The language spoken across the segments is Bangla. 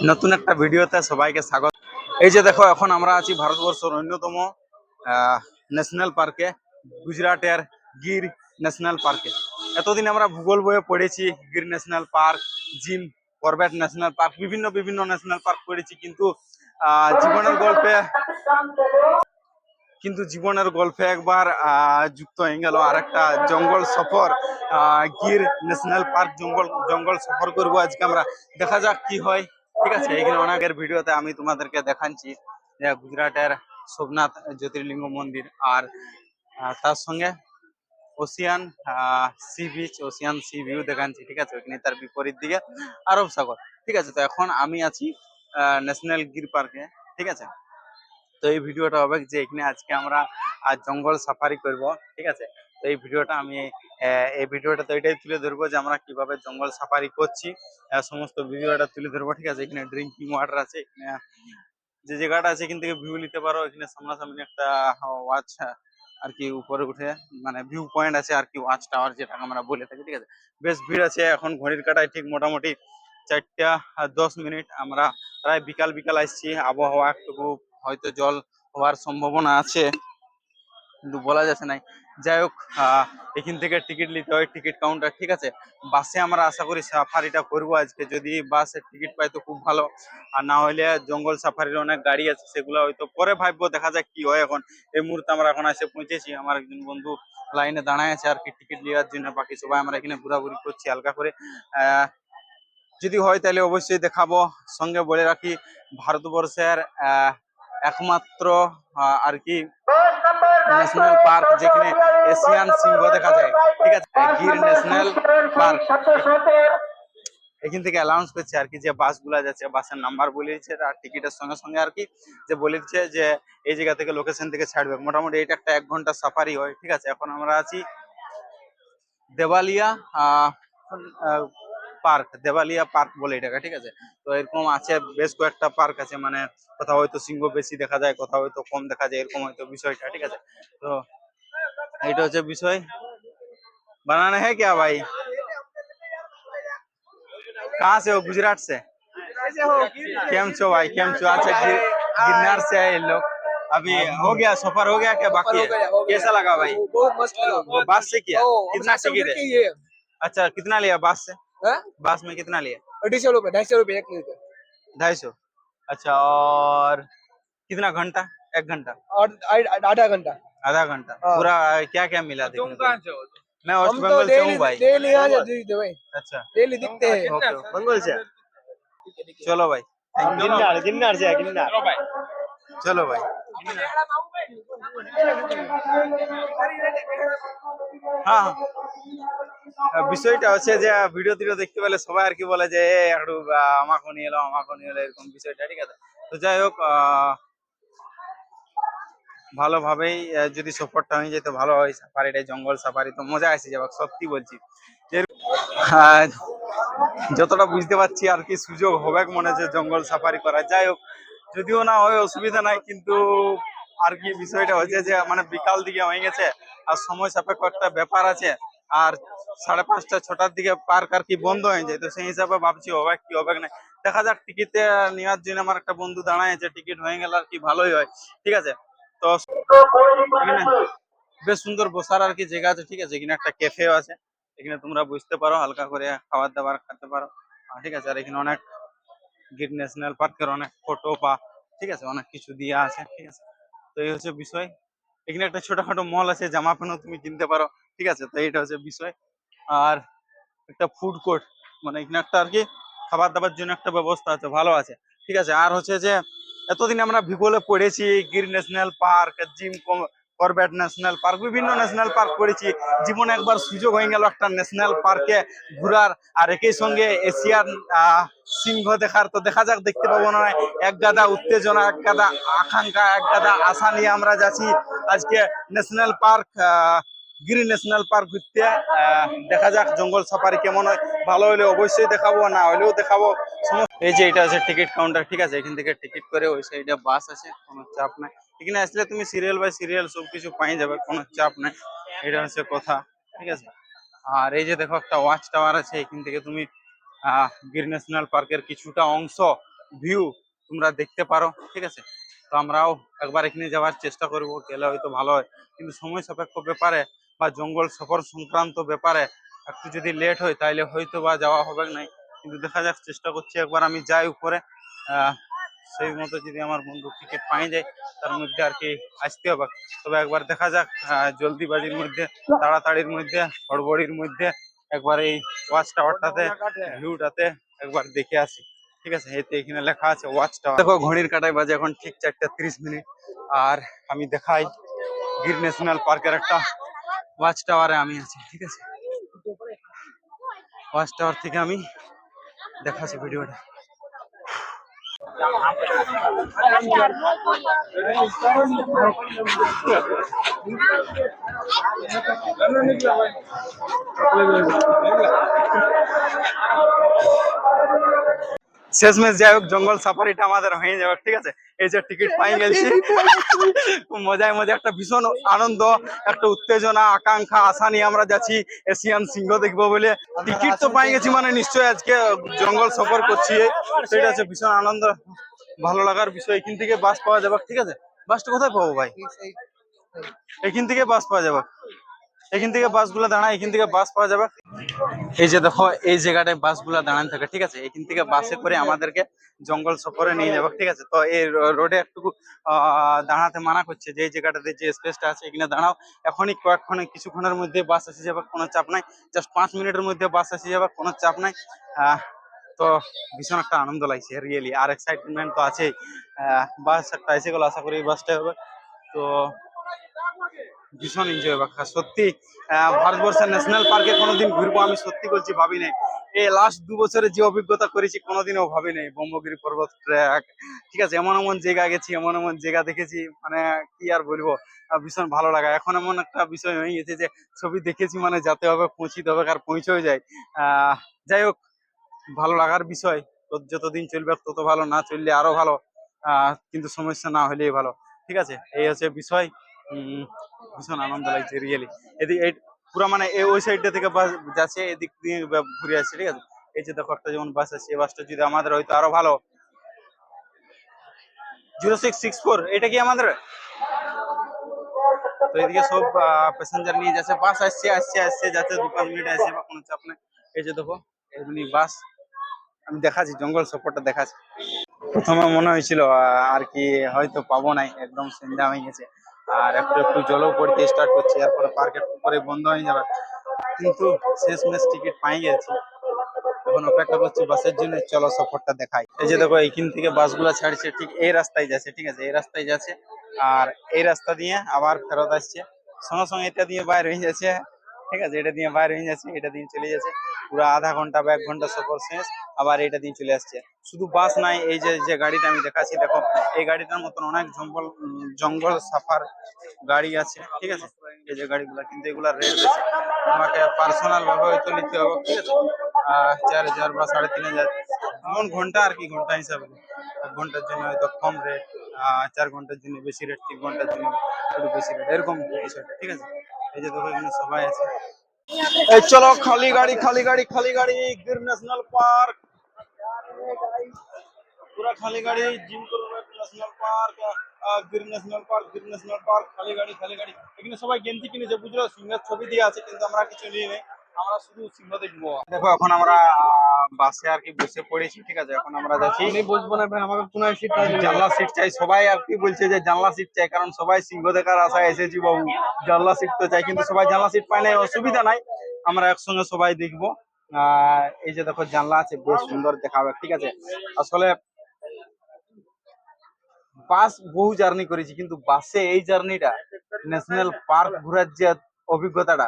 নতুন একটা ভিডিওতে সবাইকে স্বাগত। এই যে দেখো, এখন আমরা আছি ভারতবর্ষের অন্যতম ন্যাশনাল পার্কে, গুজরাটের গির ন্যাশনাল পার্কে। এতদিন আমরা ভূগোল বইয়ে পড়েছি Gir national park, Jim Corbett national park, বিভিন্ন বিভিন্ন ন্যাশনাল পার্ক পড়েছি, কিন্তু জীবনের গল্পে একবার যুক্ত হয়ে গেল আর একটা জঙ্গল সফর। গির ন্যাশনাল পার্ক জঙ্গল সফর করবো আজকে আমরা। দেখা যাক কি হয়। ঠিক আছে, এখানে অনেকের ভিডিওতে আমি তোমাদেরকে দেখাচ্ছি যে গুজরাটের সোমনাথ জ্যোতির্লিঙ্গ মন্দির, আর তার সঙ্গে ওসিয়ান ওসিয়ান সি ভিউ দেখাচ্ছি। ঠিক আছে, ওখানে তার বিপরীত দিকে আরব সাগর। ঠিক আছে, তো এখন আমি আছি ন্যাশনাল গির পার্কে। ঠিক আছে, তো এই ভিডিওটা হবে যে এখানে আজকে আমরা জঙ্গল সাফারি করব। ঠিক আছে, তো এই ভিডিওটা আমি এই ভিডিওটা তো এটাই তুলে ধরবো যে আমরা কিভাবে জঙ্গল সাফারি করছি, সমস্ত ভিডিওটা তুলে ধরবো। ঠিক আছে, এখানে ড্রিঙ্কিং ওয়াটার আছে, এখানে যে জায়গাটা আছে এখান থেকে ভিউ নিতে পারো। এখানে সামনাসামনি একটা ওয়াচ আর কি উপরে উঠে, মানে ভিউ পয়েন্ট আছে আর কি, ওয়াচ টাওয়ার যেটা আমরা বলে থাকি। ঠিক আছে, বেশ ভিড় আছে। এখন ঘড়ির কাটায় ঠিক মোটামুটি 4টা 10 মিনিট। আমরা প্রায় বিকাল বিকাল আসছি। আবহাওয়া একটু হয়তো জল হওয়ার সম্ভাবনা আছে, কিন্তু বলা যাচ্ছে নাই। যাই হোক, এখান থেকে টিকিট নিতে হয়, টিকিট কাউন্টার। ঠিক আছে, বাসে আমরা আশা করি সাফারিটা করবো আজকে। যদি বাসের টিকিট পাই তো খুব ভালো, আর না হলে জঙ্গল সাফারির অনেক গাড়ি আছে, সেগুলো হয়তো পরে ভাববো। দেখা যাক কি হয়। এখন এই মুহূর্তে আমরা এখন এসে পৌঁছেছি। আমার একজন বন্ধু লাইনে দাঁড়ায় আছে আর কি টিকিট নেওয়ার জন্য। বাকি সবাই আমরা এখানে ঘোরাঘুরি করছি হালকা করে। যদি হয় তাহলে অবশ্যই দেখাবো। সঙ্গে বলে রাখি, ভারতবর্ষের একমাত্র আর কি ন্যাশনাল পার্ক যেখানে এশিয়ান সিংহ দেখা যায়। ঠিক আছে, গির ন্যাশনাল পার্ক। এখান থেকে অ্যালাউন্স করছে আর কি, যে বাসগুলা যাচ্ছে বাসের নাম্বার বলে দিচ্ছে, আর টিকিটের সঙ্গে সঙ্গে আর কি যে বলে দিচ্ছে যে এই জায়গা থেকে লোকেশন থেকে ছাড়বে। মোটামুটি এটা একটা 1 ঘন্টা সাফারি হয়। ঠিক আছে, এখন আমরা আছি দেবালিয়া পার্ক, দেবালিয়া পার্ক বলে এটাকে। ঠিক আছে, তো এরকম আছে বেশ কয়েকটা পার্ক আছে, মানে কোথাও হয়তো সিংহ বেশি দেখা যায়, কোথাও হয়তো কম দেখা যায়, এরকম হয়তো বিষয়টা। ঠিক আছে, তো এইটা হচ্ছে বিষয়। বানানা है क्या भाई? कहाँ से हो? गुजरात से? केम छो भाई, केम छो? अच्छा, गिरनार से है ये लोग। अभी हो गया, सफर हो गया क्या बाकी है? कैसा लगा भाई? बहुत मस्त लगा। बस से किया? कितना टिकट है? ये अच्छा, कितना लिया बस से? बस में कितना लिया? 250 रुपए 250 रुपए एक मिनट 250। अच्छा, और कितना घंटा? 1 घंटा? और आधा घंटा। आधा घंटा? हाँ। पूरा क्या क्या मिला देखने को? मैं वेस्ट हम तो बंगाल से हूँ डेली भाई। डेली यहाँ जाते थे भाई, अच्छा, डेली दिखते हैं। Okay okay. मंगल से चलो भाई, थैंक यू। गिरनार गिरनार से गिरनार। चलो भाई। হ্যাঁ, বিষয়টা হচ্ছে যে ভিডিও টিডিও দেখতে পেলে সবাই আর কি বলে যে একটু আমাকে নিয়ে এলো, আমাকে নিয়ে এলো, এরকম বিষয়টা। ঠিক আছে, তো যাই হোক, ভালোভাবেই যদি সফরটা হয়ে যেত ভালো হয়। সাফারিটা জঙ্গল সাফারি তো মজা আসে যাবে, সত্যি বলছি। আহ, যতটা বুঝতে পারছি আর কি সুযোগ হবে মনে হচ্ছে জঙ্গল সাফারি করা। যাই হোক, যদিও না হয় অসুবিধা নাই, কিন্তু আর কি বিষয়টা হচ্ছে যে মানে বিকাল দিকে হয়ে গেছে, আর সময় সাপেক্ষ একটা ব্যাপার আছে। আর 5:30 6টার দিকে পার্ক আর কি বন্ধ হয়ে যায়, তো সেই হিসাবে ভাবছি হবে কি হবে না। দেখা যাক, টিকিট নেওয়ার জন্য আমার একটা বন্ধু দাঁড়ায় আছে, টিকিট হয়ে গেলে আর কি ভালোই হয়। ঠিক আছে, তো এখানে বেশ সুন্দর বসার আর কি জায়গা আছে। ঠিক আছে, এখানে একটা ক্যাফেও আছে, এখানে তোমরা বুঝতে পারো, হালকা করে খাবার দাবার খেতে পারো। ঠিক আছে, আর এখানে অনেক গির ন্যাশনাল পার্কের অনেক ফটো বা ঠিক আছে অনেক কিছু দিয়া আছে। ঠিক আছে, তো এই হচ্ছে বিষয়। এখানে একটা ছোটখাটো মল আছে, জামা প্যান্টও তুমি কিনতে পারো। ঠিক আছে, তো এইটা হচ্ছে বিষয়। আর একটা ফুড কোর্ট, মানে এখানে একটা আর কি খাবার দাবার জন্য একটা ব্যবস্থা আছে, ভালো আছে। ঠিক আছে, আর হচ্ছে যে এতদিন আমরা ভূগোলে পড়েছি Gir national park, Jim Corbett national park, বিভিন্ন ন্যাশনাল পার্ক পড়েছি। জীবনে একবার সুযোগ হয়ে গেল একটা ন্যাশনাল পার্কে ঘোরার, আর একই সঙ্গে এশিয়ান সিংহ দেখার। তো দেখা যাক, দেখতে পাবো না। এক গাদা উত্তেজনা, এক গাদা আকাঙ্ক্ষা, এক গাদা আশা নিয়ে আমরা যাচ্ছি আজকে national park, Gir national park ঘুরতে। দেখা যাক জঙ্গল সাফারি কেমন হয়। ভালো হলে অবশ্যই দেখাবো, না হলেও দেখাবো। এই যে এটা আছে টিকিট কাউন্টার। ঠিক আছে, এখান থেকে টিকিট করে ওই সাইডে বাস আছে, কোনো চাপ নাই। এখানে আসলে তুমি সিরিয়াল বাই সিরিয়াল সবকিছু পাই যাবে, কোনো চাপ নাই। এটা হচ্ছে কথা। ঠিক আছে, আর এই যে দেখো একটা ওয়াচ টাওয়ার আছে, এখান থেকে তুমি গির ন্যাশনাল পার্কের কিছুটা অংশ ভিউ তোমরা দেখতে পারো, ঠিক আছে। তো আমরাও একবার এখানে যাওয়ার চেষ্টা করব, গেলে হয়তো ভালো হয়, কিন্তু সময় সাপেক্ষ ব্যাপারে বা জঙ্গল সফর সংক্রান্ত ব্যাপারে একটু যদি লেট হয় তাহলে হয়তো বা যাওয়া হবে নাই। কিন্তু দেখা যাক, চেষ্টা করছি একবার আমি যাই উপরে, সেই মতো যদি আমার বন্ধু টিকিট পাই যায় তার মধ্যে আর কি আসতে হবে। তবে একবার দেখা যাক, জলদিবাজির মধ্যে, তাড়াতাড়ির মধ্যে, হড়বড়ির মধ্যে একবার এই ওয়াচ টাওয়ারটাতে, ভিউটাতে একবার দেখে আসি, ঠিক আছে। এতে এখানে লেখা আছে ওয়াচ টাওয়ার। দেখো ঘড়ির কাঁটায় বাজে এখন ঠিক 4:30। আর আমি দেখাই গির ন্যাশনাল পার্কের একটা ওয়াচ টাওয়ারে আমি আছি, ঠিক আছে। ওয়াচ টাওয়ার থেকে আমি দেখাচ্ছি ভিডিওটা। শেষমেশ যাই হোক, জঙ্গল সাফারিটা আমাদের হয়ে যাবে, ঠিক আছে। এই যে টিকিট পাই গেছি, মজায় মজায় একটা ভীষণ আনন্দ, একটা উত্তেজনা, আকাঙ্ক্ষা, আশা নিয়ে আমরা যাচ্ছি এশিয়ান সিংহ দেখবো বলে। টিকিট তো পাই গেছি মানে নিশ্চয়ই আজকে জঙ্গল সফর করছি, সেটা হচ্ছে ভীষণ আনন্দ, ভালো লাগার বিষয়। এখান থেকে বাস পাওয়া যাবে, ঠিক আছে। বাসটা কোথায় পাবো ভাই? এখান থেকে বাস পাওয়া যাবে, এখান থেকে বাসগুলো দাঁড়ায়, এখান থেকে বাস পাওয়া যাবে। এই যে দেখো, এই জায়গাটায় বাসগুলো দাঁড়ানো থাকে, ঠিক আছে। এখান থেকে বাসে করে আমাদেরকে জঙ্গল সফরে নিয়ে যাবে, ঠিক আছে। তো এই রোডে একটু দাঁড়াতে মানা করছে, যে এই জায়গাটাতে যে স্পেসটা আছে এখানে দাঁড়াও। এখনই কিছুক্ষণের মধ্যে বাস এসে যাবে, কোনো চাপ নাই। জাস্ট 5 মিনিটের মধ্যে বাস এসে যাবে, কোনো চাপ নাই। তো ভীষণ একটা আনন্দ লাগছে রিয়েলি, আর এক্সাইটমেন্ট তো আছেই। বাস একটা এসে গেল, আশা করি বাসটা হবে। তো ভীষণ এনজয় হবে সত্যি। ভারতবর্ষের ন্যাশনাল পার্কে কোনোদিন ঘুরবো আমি সত্যি বলছি ভাবি নাই। এই লাস্ট 2 বছরে যে অভিজ্ঞতা করেছি কোনোদিনও ভাবি নাই। ব্রহ্মগিরি পর্বত ট্রেক, ঠিক আছে, এমন এমন জায়গা গেছি, এমন এমন জায়গা দেখেছি, মানে কি আর বলবো। ভীষণ ভালো লাগা। এখন এমন একটা বিষয় হয়ে গেছে যে ছবি দেখেছি মানে যেতে হবে, পৌঁছিতে হবে, আর পৌঁছেও যায়। যাই হোক, ভালো লাগার বিষয়। তো যতদিন চলবে তত ভালো, না চললে আরো ভালো। কিন্তু সমস্যা না হলেই ভালো, ঠিক আছে। এই হচ্ছে বিষয়। ভীষণ আনন্দ লাগছে রিয়েলি। এদিকে এই পুরো মানে ওই সাইডটা থেকে বাস যাচ্ছে, এদিক দিয়ে ঘুরে আসছে, ঠিক আছে। এই যে দেখো একটা যেমন বাস আছে, এই বাসটা যদি আমাদের হয়তো আরো ভালো। 0664, এটা কি আমাদের? তো এদিকে সব প্যাসেঞ্জার নিয়ে যাচ্ছে, বাস আসছে আসছে আসছে যাচ্ছে, 2-5 মিনিট আসছে বা কোনো চাপ নেই। এই যে দেখো এমনি বাস, আমি দেখাচ্ছি জঙ্গল সফরটা দেখাচ্ছি। প্রথমে মনে হয়েছিল আর কি হয়তো পাবো নাই, একদম সন্ধ্যা হয়ে গেছে, আর একটু একটু জলও পড়তে স্টার্ট করছে, এরপরে পার্ক একটু পরে বন্ধ হয়ে যাবে। কিন্তু শেষমেশ টিকিট পাই গেছি, এখন অপেক্ষা করছি বাসের জন্য। চলো সফরটা দেখাই। এই যে দেখো এইখান থেকে বাসগুলো ছাড়ছে, ঠিক এই রাস্তায় যাচ্ছে, ঠিক আছে, এই রাস্তায় যাচ্ছে। আর এই রাস্তা দিয়ে আবার ফেরত আসছে, সঙ্গে সঙ্গে এটা দিয়ে বাইরে হয়ে যাচ্ছে, ঠিক আছে। এটা দিয়ে বাইরে হয়ে যাচ্ছে, এটা দিয়ে চলে যাচ্ছে। পুরো আধা ঘন্টা বা 1 ঘন্টা সফর শেষ, আবার এটা দিয়ে চলে আসছে। শুধু বাস নাই, এই যে যে গাড়িটা আমি দেখাচ্ছি দেখো, এই গাড়িটার মতন অনেক জঙ্গল সাফার গাড়ি আছে, ঠিক আছে। এই যে গাড়িগুলা, কিন্তু এগুলার রেট বেশি, তোমাকে পার্সোনাল ভাবে হয়তো নিতে হবে, ঠিক আছে। 4,000 বা 3,500, এমন ঘন্টা আর কি, ঘন্টা হিসাবে। 1 ঘন্টার জন্য হয়তো কম রেট, 4 ঘন্টার জন্য বেশি রেট, 3 ঘন্টার জন্য একটু বেশি রেট, এরকম বিষয়টা, ঠিক আছে। এই যে দেখো এখানে সবাই আছে। এই চলো, খালি গাড়ি খালি গাড়ি খালি গাড়ি, গির ন্যাশনাল পার্ক পুরা খালি গাড়ি। জিম করবে national park, Gir national park, Gir national park, খালি গাড়ি খালি গাড়ি। এখানে সবাই গেঞ্জি কিনেছে, বুঝলো, সিংহের ছবি দিয়ে আছে, কিন্তু আমরা কিছু নিয়ে নেই, আমরা শুধু সিংহ দেখবো। দেখো এখন আমরা বাসে আর কি বসে পড়েছি, ঠিক আছে। এখন আমরা যাচ্ছি, আমি বসবো না ভাই, আমাকে কোনো সিট জানলা সিট চাই। সবাই আর কি বলছে যে জানলা সিট চাই, কারণ সবাই সিংহ দেখার আশায় এসেছি বাবু, জানলা সিট তো চাই। কিন্তু সবাই জানলা সিট পায় না, অসুবিধা নাই, আমরা একসঙ্গে সবাই দেখবো। এই যে দেখো জানলা আছে, বেশ সুন্দর দেখাবে, ঠিক আছে। আসলে বাস বহু জার্নি করেছি, কিন্তু বাসে এই জার্নিটা, ন্যাশনাল পার্ক ঘোরার যে অভিজ্ঞতাটা,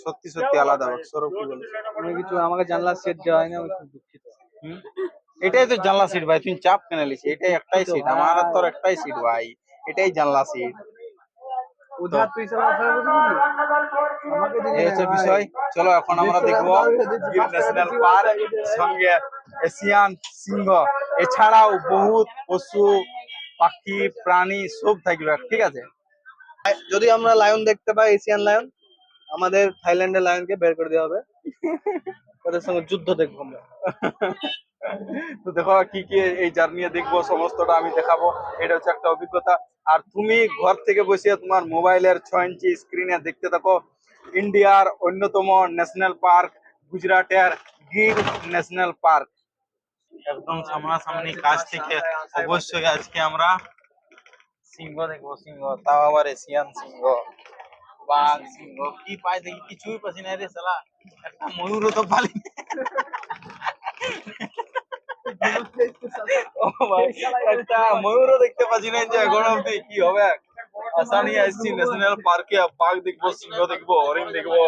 সত্যি সত্যি আলাদা। সৌরভ কি বলে? আমাকে জানলার সিট দেওয়া হয়নি, আমি খুব দুঃখিত। হুম? এটাই তো জানলা সিট ভাই, তুই চাপ কেন লিস? এটাই একটাই সিট, আমার আর তোর একটাই সিট ভাই, এটাই জানলা সিট। উধার তুই সালা আশা করছিস আমাকে দিবি এই না হচ্ছে ভাই। বিষয়। চলো এখন আমরা দেখবো গির ন্যাশনাল পার্ক, সঙ্গে এশিয়ান সিংহ, এছাড়াও বহুত পশু পাখি প্রাণী সব থাকবে, ঠিক আছে। যদি আমরা লায়ন দেখতে পাই, এশিয়ান লায়ন, আমাদের থাইল্যান্ডের লায়নকে বের করে দেওয়া হবে, ওদের সঙ্গে যুদ্ধ দেখবো আমরা। তো দেখো কি কি এই জার্নি দেখবো, সমস্তটা আমি দেখাবো। এটা হচ্ছে একটা অভিজ্ঞতা। আর তুমি ঘর থেকে বসে তোমার মোবাইলের 6 ইঞ্চি স্ক্রিনে দেখতে থাকো ইন্ডিয়ার অন্যতম ন্যাশনাল পার্ক, গুজরাটের গির ন্যাশনাল পার্ক। একদম সামনাসামনি কাছ থেকে অবশ্যই আজকে আমরা সিংহ দেখবো, সিংহ, তাও আবার এশিয়ান সিংহ, বাঘ, সিংহ কি পাই দেখি, কিছুই পাচ্ছি না রে শালা। একটা ময়ূরও তো পালি। ও ভাই, একটা ময়ূরও দেখতে পাচ্ছি না যে এখন অব্দি, কি হবে। আশা নিয়ে আসছি ন্যাশনাল পার্কে, বাঘ দেখবো, সিংহ দেখবো, হরিণ দেখবো,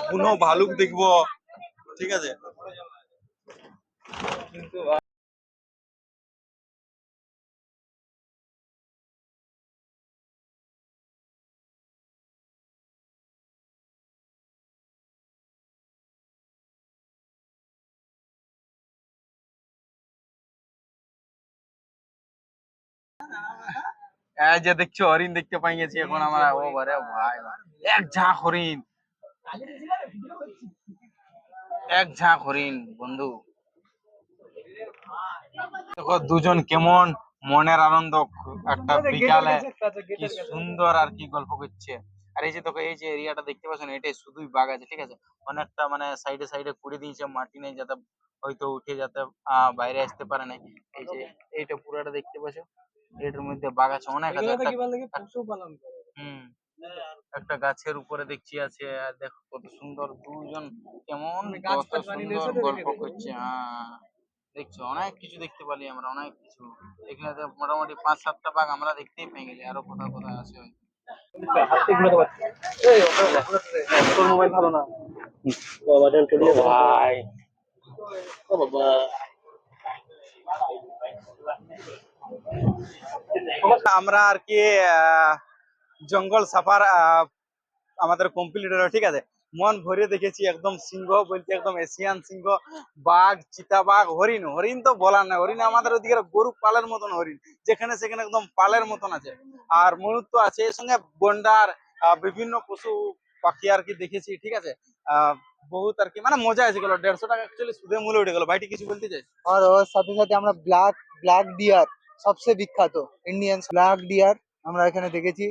বুনো ভালুক দেখবো, ঠিক আছে। কিন্তু এই যে দেখছো হরিণ দেখতে পাই গেছি এখন আমরা। ও বারে ভাই, এক ঝাঁক হরিণ, এক ঝাঁক হরিণ বন্ধু। দেখো দুজন কেমন মনের আনন্দ একটা বিকালে কি সুন্দর আর কি গল্প করছে। আর এই যে দেখো এই যে এরিয়াটা দেখতে পাচ্ছ না, এটাই শুধুই বাঘ আছে, ঠিক আছে। অনেকটা মানে সাইডে সাইডে করে দিয়েছে, মাটি নেই যাতে হয়তো উঠে যাতে বাইরে আসতে পারে না। এই যে এইটা পুরাটা দেখতে পাচ্ছ, এটার মধ্যে বাঘ আছে অনেক আছে। হম, একটা গাছের উপরে দেখছি আছে। আর দেখো কত সুন্দর দুজন কেমন কত সুন্দর গল্প করছে। হ্যাঁ, দেখছো অনেক কিছু দেখতে পারি আমরা, অনেক কিছু। এখানে তো মোটামুটি 5-7টা বাঘ আমরা দেখতেই পেয়ে গেছি, আরো কোথাও কোথাও আছে হয়তো। তোর মোবাইল ভালো না। ও ভাই, ও বাবা, আমরা আর কি জঙ্গল সাফার আমাদের কমপ্লিট হলো, ঠিক আছে। মন ভরে দেখেছি একদম, সিংহ বলতে একদম এশিয়ান সিংহ, বাঘ, চিতাবাঘ, হরিণ। হরিণ তো বলার না, হরিণ আমাদের ওদিকে গরু পালের মতন হরিণ, যেখানে সেখানে একদম পালের মতন আছে। আর ময়ূর তো আছে, এর সঙ্গে গন্ডার বিভিন্ন পশু পাখি আর কি দেখেছি, ঠিক আছে। আহ বহুত আর কি মানে মজা এসে গেল। 150 টাকা অ্যাকচুয়ালি সুদে মূল্য উঠে গেল। ভাইটি কিছু বলতে চাই? আর ওর সাথে সাথে আমরা ব্ল্যাক ব্ল্যাক ডিয়ার, সবচেয়ে বিখ্যাত ইন্ডিয়ান ব্ল্যাক ডিয়ার আমরা এখানে দেখেছি।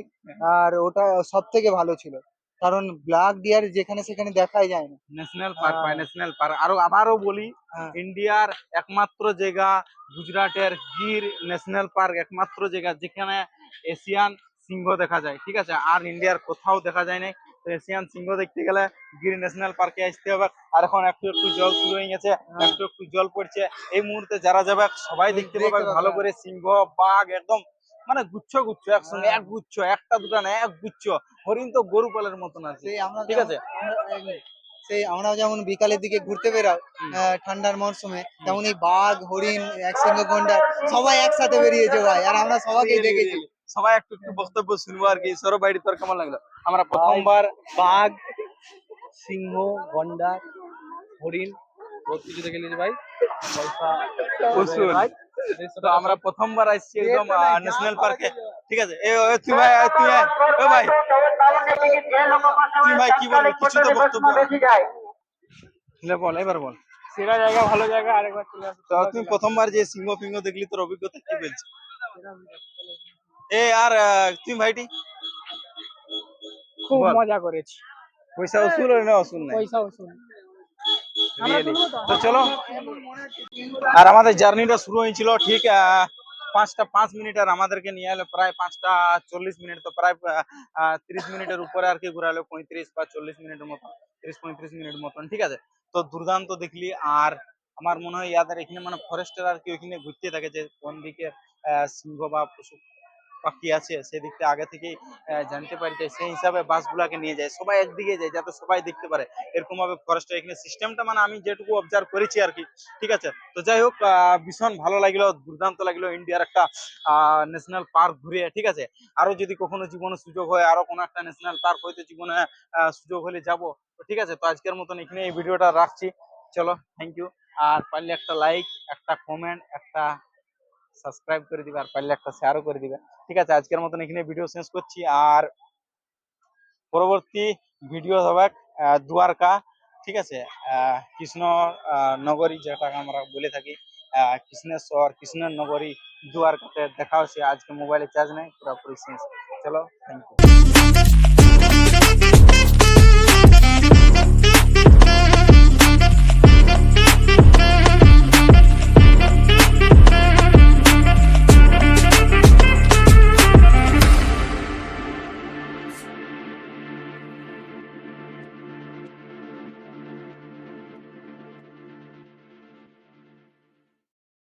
আর ওটা সব থেকে ভালো ছিল, কারণ ব্ল্যাক ডিয়ার যেখানে সেখানে দেখাই যায় না। ন্যাশনাল পার্ক ভাই, ন্যাশনাল পার্ক। আরো আবারও বলি, হ্যাঁ, ইন্ডিয়ার একমাত্র জায়গা গুজরাটের গির ন্যাশনাল পার্ক, একমাত্র জায়গা যেখানে এশিয়ান সিংহ দেখা যায়, ঠিক আছে। আর ইন্ডিয়ার কোথাও দেখা যায় না। তো এশিয়ান সিংহ দেখতে গেলে গির ন্যাশনাল পার্কে আসতে হবে। আর এখন একটু একটু জল শুরু হয়ে গেছে, হ্যাঁ। একটু একটু জল পড়ছে। এই মুহূর্তে যারা যাবে সবাই দেখতে পাবে দেখতে ভালো পাবে। করে সিংহ, বাঘ, একদম মানে গুচ্ছ গুচ্ছ একসঙ্গে, এক গুচ্ছ, একটা দুটা না, এক গুচ্ছ। হরিণ তো গরু পালের মতন আছে, সেই আমরা ঠিক যেমন আছে। সেই আমরা যেমন বিকালের দিকে ঘুরতে বেরাও ঠান্ডার মরশুমে, তেমন এই বাঘ, হরিণ, একসঙ্গে গন্ডার সবাই একসাথে বেরিয়েছে ভাই, আর আমরা সবাইকে দেখেছি। সবাই একটু একটু বক্তব্য শুনবো আর কি। সৌরভ ভাই, তোর কেমন লাগলো? আমরা প্রথমবার বাঘ, সিংহ, গন্ডার, হরিণ বহুত কিছু দেখে নিয়েছি ভাই। পয়সা পশুর, ভাই তো আমরা প্রথমবার আসছি একদম ন্যাশনাল পার্কে, ঠিক আছে। তুই ভাই, তুই আয়। ও ভাই, তুই ভাই কি বলবি, কিছু তো বক্তব্য লে বল, এবার বল। সেরা জায়গা, ভালো জায়গা, আরেকবার চলে আসো। তো তুই প্রথমবার যে সিংহ ফিংহ দেখলি, তোর অভিজ্ঞতা কি বলছিস? আর তুই ভাইটি খুব বল। মজা করেছি। পয়সা উসুল না অসুল নাই? পয়সা উসুল। Really? তো চলো, আর আমাদের জার্নিটা শুরু হয়েছিল ঠিক 5টা 5 মিনিট, আর আমাদেরকে নিয়ে এলো প্রায় 5টা 40 মিনিট। তো প্রায় 30 মিনিটের উপরে আর কি ঘুরালো, 35 বা 40 মিনিটের মতন, 30-35 মিনিট মতন, ঠিক আছে। তো দুর্দান্ত দেখলি। আর আমার মনে হয় ইয়াদের এখানে মানে ফরেস্টের আর কি ওইখানে ঘুরতে থাকে, যে কোন দিকে সিংহ বা পশু পাখি আছে সেদিকটা আগে থেকেই জানতে পারি, তাই সেই হিসাবে বাসগুলাকে নিয়ে যায়, সবাই একদিকে যায় যাতে সবাই দেখতে পারে। এরকম ভাবে ফরেস্টের এখানে সিস্টেমটা মানে আমি যেটুকু অবজার্ভ করেছি আর কি, ঠিক আছে। তো যাই হোক, ভীষণ ভালো লাগলো, দুর্দান্ত লাগলো ইন্ডিয়ার একটা ন্যাশনাল পার্ক ঘুরে, ঠিক আছে। আরো যদি কখনো জীবনে সুযোগ হয়, আরো কোনো একটা ন্যাশনাল পার্ক হয়তো জীবনে সুযোগ হলে যাব। তো ঠিক আছে, তো আজকের মতন এখানে এই ভিডিওটা রাখছি। চলো, থ্যাংক ইউ। আর পারলে একটা লাইক, একটা কমেন্ট, একটা সাবস্ক্রাইব করে দিবে, আর পারলে একটা শেয়ারও করে দিবে, ঠিক আছে। আজকের মতন এখানে ভিডিও শেষ করছি। আর পরবর্তী ভিডিও হবে দ্বারকা, ঠিক আছে। কৃষ্ণ নগরী যেটাকে আমরা বলে থাকি, কৃষ্ণের শহর, কৃষ্ণের নগরী দুয়ারকাতে দেখা হচ্ছে। আজকে মোবাইলে চার্জ নেই, পুরোপুরি শেষ। চলো, থ্যাংক ইউ।